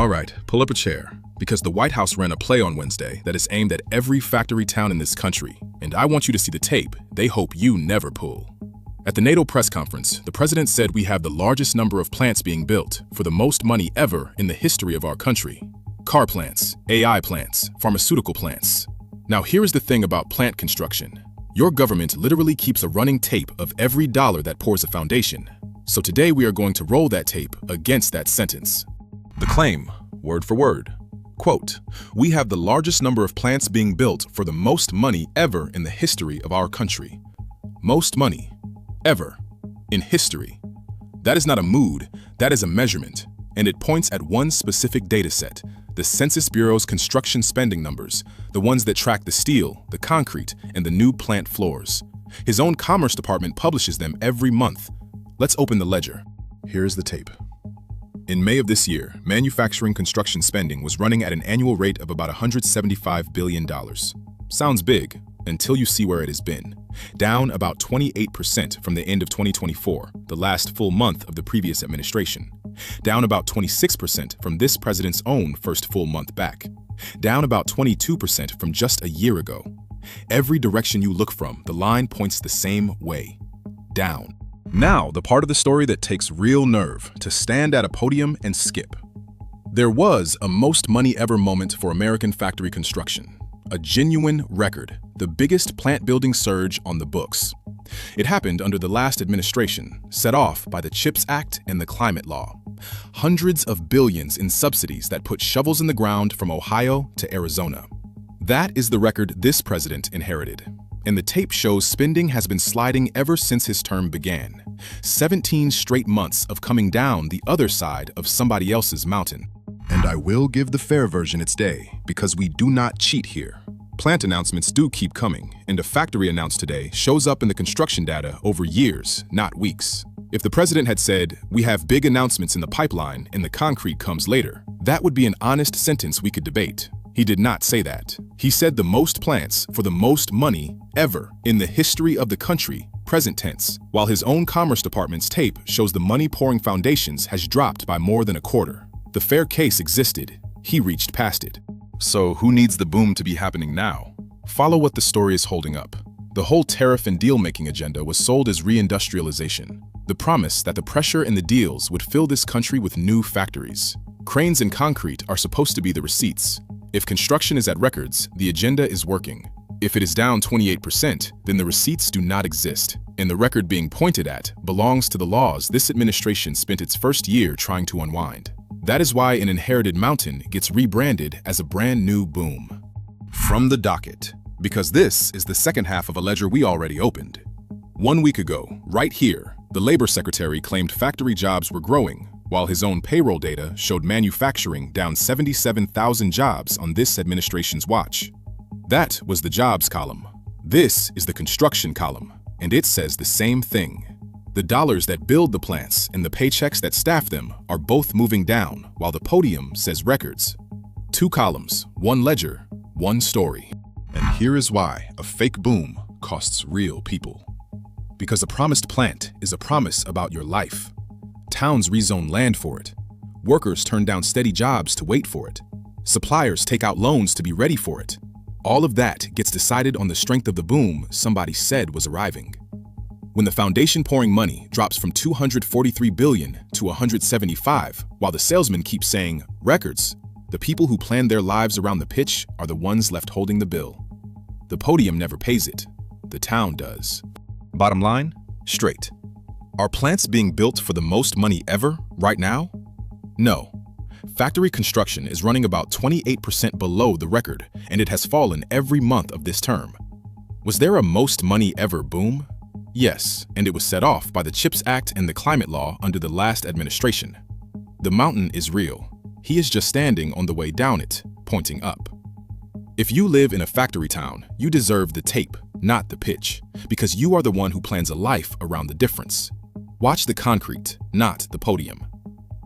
All right, pull up a chair, because the White House ran a play on Wednesday that is aimed at every factory town in this country, and I want you to see the tape they hope you never pull. At the NATO press conference, the president said we have the largest number of plants being built for the most money ever in the history of our country. Car plants, AI plants, pharmaceutical plants. Now here is the thing about plant construction. Your government literally keeps a running tape of every dollar that pours a foundation. So today we are going to roll that tape against that sentence. The claim, word for word. Quote, "We have the largest number of plants being built for the most money ever in the history of our country." Most money, ever, in history. That is not a mood, that is a measurement, and it points at one specific data set, the Census Bureau's construction spending numbers, the ones that track the steel, the concrete, and the new plant floors. His own Commerce Department publishes them every month. Let's open the ledger. Here's the tape. In May of this year, manufacturing construction spending was running at an annual rate of about $175 billion. Sounds big, until you see where it has been. Down about 28% from the end of 2024, the last full month of the previous administration. Down about 26% from this president's own first full month back. Down about 22% from just a year ago. Every direction you look from, the line points the same way. Down. Now, the part of the story that takes real nerve, to stand at a podium and skip. There was a most money ever moment for American factory construction. A genuine record, the biggest plant building surge on the books. It happened under the last administration, set off by the CHIPS Act and the climate law. Hundreds of billions in subsidies that put shovels in the ground from Ohio to Arizona. That is the record this president inherited. And the tape shows spending has been sliding ever since his term began. 17 straight months of coming down the other side of somebody else's mountain. And I will give the fair version its day, because we do not cheat here. Plant announcements do keep coming, and a factory announced today shows up in the construction data over years, not weeks. If the president had said, "We have big announcements in the pipeline and the concrete comes later," that would be an honest sentence we could debate. He did not say that. He said the most plants for the most money ever in the history of the country, present tense, while his own Commerce Department's tape shows the money pouring foundations has dropped by more than a quarter. The fair case existed. He reached past it. So who needs the boom to be happening now? Follow what the story is holding up. The whole tariff and deal-making agenda was sold as reindustrialization. The promise that the pressure and the deals would fill this country with new factories. Cranes and concrete are supposed to be the receipts. If construction is at records, the agenda is working. If it is down 28%, then the receipts do not exist, and the record being pointed at belongs to the laws this administration spent its first year trying to unwind. That is why an inherited mountain gets rebranded as a brand new boom. From the docket, because this is the second half of a ledger we already opened. 1 week ago, right here, the Labor Secretary claimed factory jobs were growing, while his own payroll data showed manufacturing down 77,000 jobs on this administration's watch. That was the jobs column. This is the construction column, and it says the same thing. The dollars that build the plants and the paychecks that staff them are both moving down, while the podium says records. 2 columns, 1 ledger, 1 story. And here is why a fake boom costs real people. Because a promised plant is a promise about your life. Towns rezone land for it. Workers turn down steady jobs to wait for it. Suppliers take out loans to be ready for it. All of that gets decided on the strength of the boom somebody said was arriving. When the foundation pouring money drops from $243 billion to $175, while the salesman keeps saying, records, the people who plan their lives around the pitch are the ones left holding the bill. The podium never pays it. The town does. Bottom line, straight. Are plants being built for the most money ever, right now? No. Factory construction is running about 28% below the record, and it has fallen every month of this term. Was there a most money ever boom? Yes, and it was set off by the CHIPS Act and the climate law under the last administration. The mountain is real. He is just standing on the way down it, pointing up. If you live in a factory town, you deserve the tape, not the pitch, because you are the one who plans a life around the difference. Watch the concrete, not the podium.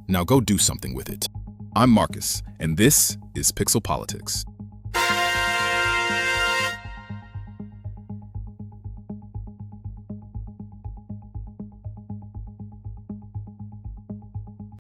Now go do something with it. I'm Marcus, and this is Pixel Politics.